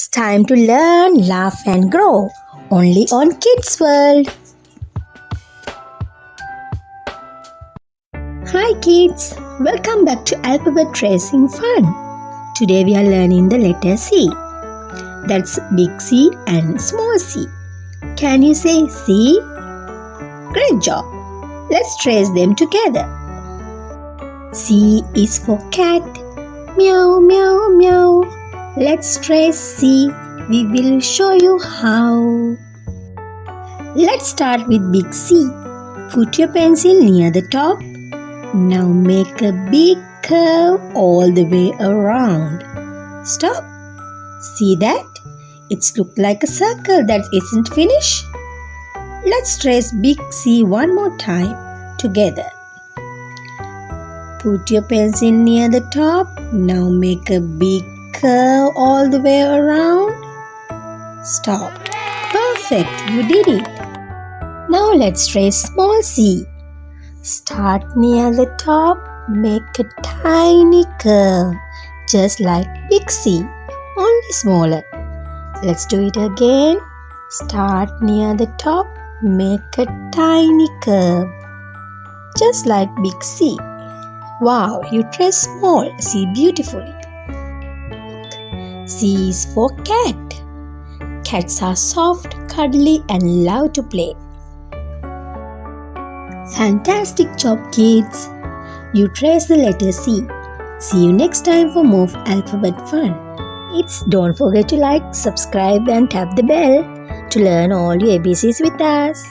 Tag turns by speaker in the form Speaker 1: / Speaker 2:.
Speaker 1: It's time to learn, laugh and grow. Only on Kids World. Hi kids, welcome back to Alphabet Tracing Fun. Today we are learning the letter C. That's big C and small c. Can you say C? Great job. Let's trace them together. C is for cat. Meow, meow, meow. Let's trace C. We will show you how. Let's start with big C. Put your pencil near the top. Now make a big curve all the way around. Stop. See that? It's looked like a circle that isn't finished. Let's trace big C one more time together. Put your pencil near the top. Now make a big curve all the way around. Stop. Perfect, you did it. Now let's trace small c. Start near the top. Make a tiny curve, just like big C, only smaller. Let's do it again. Start near the top. Make a tiny curve, just like big C. Wow, you traced small C beautifully. C is for cat. Cats are soft, cuddly and love to play. Fantastic job, kids! You traced the letter C. See you next time for more alphabet fun. Don't forget to like, subscribe and tap the bell to learn all your ABCs with us.